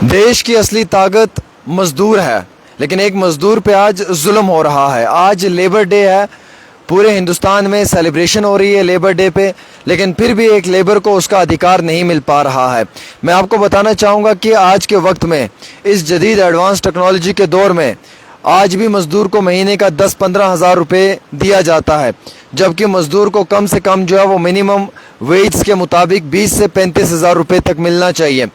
देश की असली ताकत मजदूर है, लेकिन एक मजदूर पे आज जुल्म हो रहा है। आज लेबर डे है, पूरे हिंदुस्तान में सेलिब्रेशन हो रही है लेबर डे पे, लेकिन फिर भी एक लेबर को उसका अधिकार नहीं मिल पा रहा है। मैं आपको बताना चाहूँगा कि आज के वक्त में इस जदीद एडवांस टेक्नोलॉजी के दौर में आज भी मज़दूर को महीने का 10-15 हज़ार रुपये दिया जाता है, जबकि मज़दूर को कम से कम जो है वो मिनिमम वेज के मुताबिक 20 से 35 हज़ार रुपये तक मिलना चाहिए।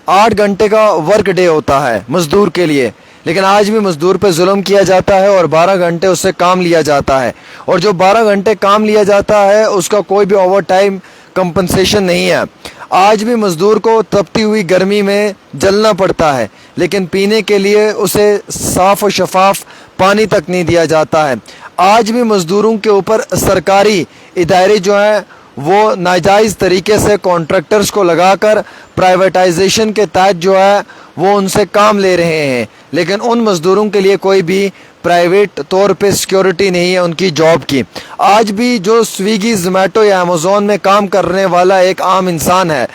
8 घंटे का वर्क डे होता है मज़दूर के लिए, लेकिन आज भी मज़दूर पे जुल्म किया जाता है और 12 घंटे उससे काम लिया जाता है, और जो 12 घंटे काम लिया जाता है उसका कोई भी ओवर टाइम कंपनसेशन नहीं है। आज भी मज़दूर को तपती हुई गर्मी में जलना पड़ता है, लेकिन पीने के लिए उसे साफ़ और शफाफ पानी तक नहीं दिया जाता है। आज भी मज़दूरों के ऊपर सरकारी इदारे जो हैं वो नाजायज़ तरीके से कॉन्ट्रैक्टर्स को लगाकर प्राइवेटाइजेशन के तहत जो है वो उनसे काम ले रहे हैं, लेकिन उन मज़दूरों के लिए कोई भी प्राइवेट तौर पे सिक्योरिटी नहीं है उनकी जॉब की। आज भी जो स्विगी, ज़ोमैटो या अमेज़ॉन में काम करने वाला एक आम इंसान है,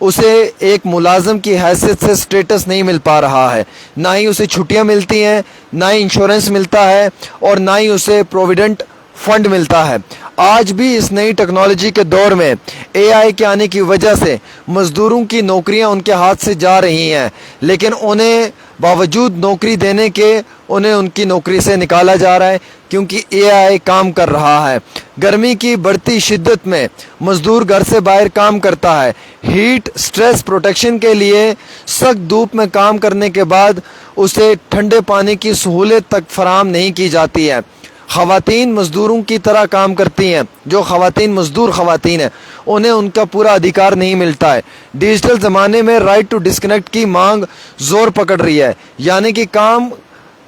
उसे एक मुलाजिम की हैसियत से स्टेटस नहीं मिल पा रहा है। ना ही उसे छुट्टियां मिलती हैं, ना ही इंश्योरेंस मिलता है, और ना ही उसे प्रोविडेंट फंड मिलता है। आज भी इस नई टेक्नोलॉजी के दौर में एआई के आने की वजह से मज़दूरों की नौकरियां उनके हाथ से जा रही हैं, लेकिन उन्हें बावजूद नौकरी देने के उन्हें उनकी नौकरी से निकाला जा रहा है, क्योंकि एआई काम कर रहा है। गर्मी की बढ़ती शिद्दत में मज़दूर घर से बाहर काम करता है। हीट स्ट्रेस प्रोटेक्शन के लिए सख्त धूप में काम करने के बाद उसे ठंडे पानी की सहूलत तक फराहम नहीं की जाती है। ख़वातीन मज़दूरों की तरह काम करती हैं, जो ख़वातीन मज़दूर ख़वातीन हैं उन्हें उनका पूरा अधिकार नहीं मिलता है। डिजिटल ज़माने में राइट टू डिस्कनेक्ट की मांग ज़ोर पकड़ रही है, यानी कि काम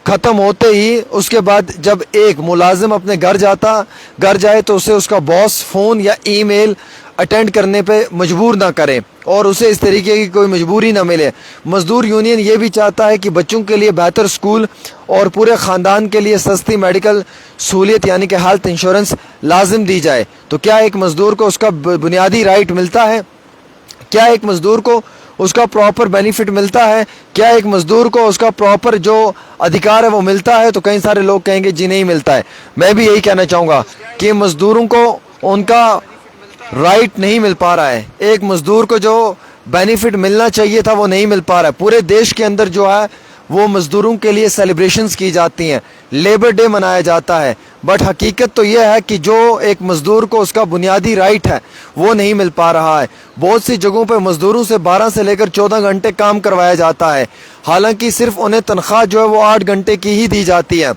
ख़त्म होते ही उसके बाद जब एक मुलाजिम अपने घर जाए तो उसे उसका बॉस फ़ोन या ईमेल अटेंड करने पे मजबूर ना करे और उसे इस तरीके की कोई मजबूरी ना मिले। मज़दूर यूनियन ये भी चाहता है कि बच्चों के लिए बेहतर स्कूल और पूरे ख़ानदान के लिए सस्ती मेडिकल सहूलियत यानी कि हेल्थ इंश्योरेंस लाजिम दी जाए। तो क्या एक मज़दूर को उसका बुनियादी राइट मिलता है? क्या एक मज़दूर को उसका प्रॉपर बेनिफिट मिलता है? क्या एक मज़दूर को उसका प्रॉपर जो अधिकार है वो मिलता है? तो कई सारे लोग कहेंगे जी नहीं मिलता है। मैं भी यही कहना चाहूँगा कि मज़दूरों को उनका राइट नहीं मिल पा रहा है। एक मज़दूर को जो बेनिफिट मिलना चाहिए था वो नहीं मिल पा रहा है। पूरे देश के अंदर जो है वो मज़दूरों के लिए सेलिब्रेशंस की जाती हैं, लेबर डे मनाया जाता है, बट हकीकत तो यह है कि जो एक मज़दूर को उसका बुनियादी राइट है वो नहीं मिल पा रहा है। बहुत सी जगहों पर मज़दूरों से 12 से लेकर 14 घंटे काम करवाया जाता है, हालांकि सिर्फ उन्हें तनख्वाह जो है वो 8 घंटे की ही दी जाती है,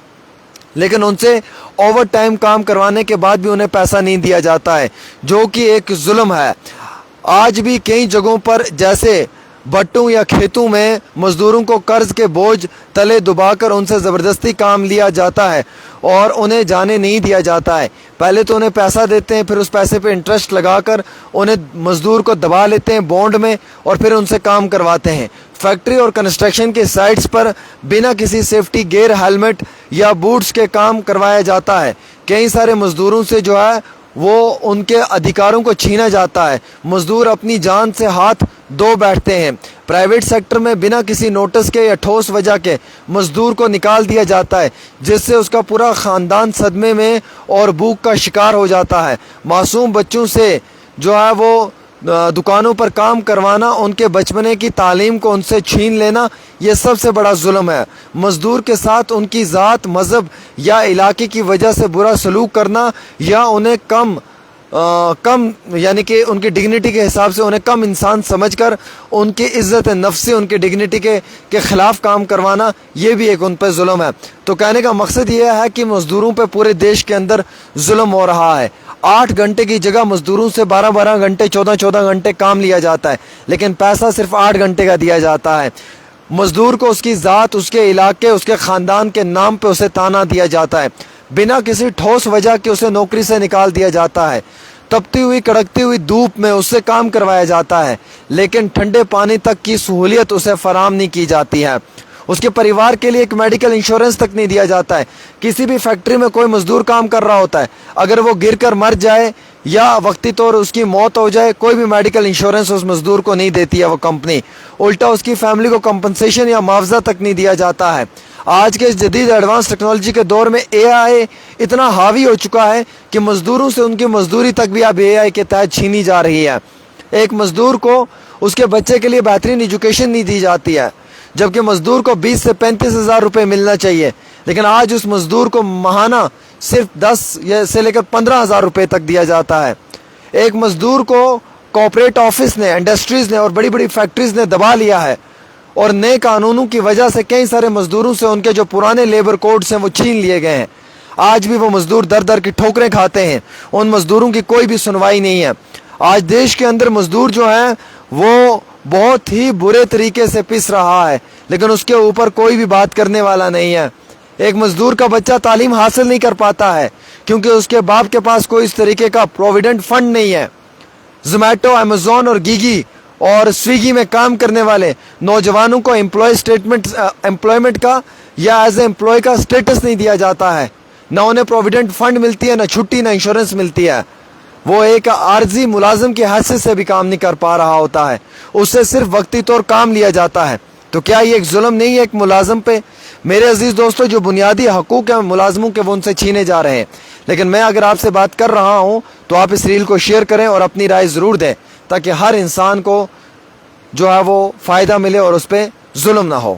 लेकिन उनसे ओवर टाइम काम करवाने के बाद भी उन्हें पैसा नहीं दिया जाता है, जो कि एक जुल्म है। आज भी कई जगहों पर जैसे भट्टों या खेतों में मज़दूरों को कर्ज के बोझ तले दबाकर उनसे ज़बरदस्ती काम लिया जाता है और उन्हें जाने नहीं दिया जाता है। पहले तो उन्हें पैसा देते हैं, फिर उस पैसे पे इंटरेस्ट लगाकर उन्हें मज़दूर को दबा लेते हैं बॉन्ड में और फिर उनसे काम करवाते हैं। फैक्ट्री और कंस्ट्रक्शन के साइट्स पर बिना किसी सेफ्टी गियर, हेलमेट या बूट्स के काम करवाया जाता है। कई सारे मज़दूरों से जो है वो उनके अधिकारों को छीना जाता है। मज़दूर अपनी जान से हाथ धो बैठते हैं। प्राइवेट सेक्टर में बिना किसी नोटिस के या ठोस वजह के मज़दूर को निकाल दिया जाता है, जिससे उसका पूरा ख़ानदान सदमे में और भूख का शिकार हो जाता है। मासूम बच्चों से जो है वो दुकानों पर काम करवाना, उनके बचपने की तालीम को उनसे छीन लेना, ये सबसे बड़ा जुल्म है। मज़दूर के साथ उनकी ज़ात, मज़हब या इलाके की वजह से बुरा सलूक करना या उन्हें कम यानी कि उनकी डिग्निटी के हिसाब से उन्हें कम इंसान समझकर उनकी इज़्ज़त नफ्सी, उनकी डिग्निटी के ख़िलाफ़ काम करवाना, ये भी एक उन पर जुल्म है। तो कहने का मकसद ये है कि मज़दूरों पे पूरे देश के अंदर जुल्म हो रहा है। 8 घंटे की जगह मज़दूरों से 12-12 घंटे, 14-14 घंटे काम लिया जाता है, लेकिन पैसा सिर्फ 8 घंटे का दिया जाता है। मज़दूर को उसकी ज़ात, उसके इलाके, उसके ख़ानदान के नाम पे उसे ताना दिया जाता है। बिना किसी ठोस वजह के उसे नौकरी से निकाल दिया जाता है। तपती हुई, कड़कती हुई धूप में उससे काम करवाया जाता है, लेकिन ठंडे पानी तक की सहूलियत उसे फराहम नहीं की जाती है। उसके परिवार के लिए एक मेडिकल इंश्योरेंस तक नहीं दिया जाता है। किसी भी फैक्ट्री में कोई मज़दूर काम कर रहा होता है, अगर वो गिर कर मर जाए یا وقتی طور اس کی موت ہو جائے کوئی بھی میڈیکل انشورنس اس مزدور کو نہیں دیتی ہے وہ کمپنی، الٹا اس کی فیملی کو کمپنسیشن یا معاوضہ تک نہیں دیا جاتا ہے۔ آج کے اس جدید ایڈوانس ٹیکنالوجی کے دور میں اے آئی اتنا حاوی ہو چکا ہے کہ مزدوروں سے ان کی مزدوری تک بھی اب اے آئی کے تحت چھینی جا رہی ہے۔ ایک مزدور کو اس کے بچے کے لیے بہترین ایجوکیشن نہیں دی جاتی ہے، جبکہ مزدور کو 20 سے 35 ہزار روپے ملنا چاہیے، لیکن آج اس مزدور کو ماہانہ صرف 10 سے لے کر 15 ہزار روپے تک دیا جاتا ہے۔ ایک مزدور کو کارپوریٹ آفس نے، انڈسٹریز نے اور بڑی بڑی فیکٹریز نے دبا لیا ہے، اور نئے قانونوں کی وجہ سے کئی سارے مزدوروں سے ان کے جو پرانے لیبر کوڈز ہیں وہ چھین لیے گئے ہیں۔ آج بھی وہ مزدور در در کی ٹھوکریں کھاتے ہیں، ان مزدوروں کی کوئی بھی سنوائی نہیں ہے۔ آج دیش کے اندر مزدور جو ہیں وہ بہت ہی برے طریقے سے پس رہا ہے، لیکن اس کے اوپر کوئی بھی بات کرنے والا نہیں ہے۔ ایک مزدور کا بچہ تعلیم حاصل نہیں کر پاتا ہے کیونکہ اس کے باپ کے پاس کوئی اس طریقے کا پروویڈنٹ فنڈ نہیں ہے۔ زومیٹو، امیزون اور گیگی اور سویگی میں کام کرنے والے نوجوانوں کو امپلائمنٹ کا یا ایز اے امپلائی کا سٹیٹس نہیں دیا جاتا ہے، نہ انہیں پروویڈنٹ فنڈ ملتی ہے، نہ چھٹی، نہ انشورنس ملتی ہے۔ وہ ایک عارضی ملازم کی حیثیت سے بھی کام نہیں کر پا رہا ہوتا ہے، اس سے صرف وقتی طور کام لیا جاتا ہے۔ تو کیا یہ ایک ظلم نہیں ہے ایک ملازم پہ؟ میرے عزیز دوستو، جو بنیادی حقوق ہیں ملازموں کے وہ ان سے چھینے جا رہے ہیں، لیکن میں اگر آپ سے بات کر رہا ہوں تو آپ اس ریل کو شیئر کریں اور اپنی رائے ضرور دیں تاکہ ہر انسان کو جو ہے وہ فائدہ ملے اور اس پہ ظلم نہ ہو۔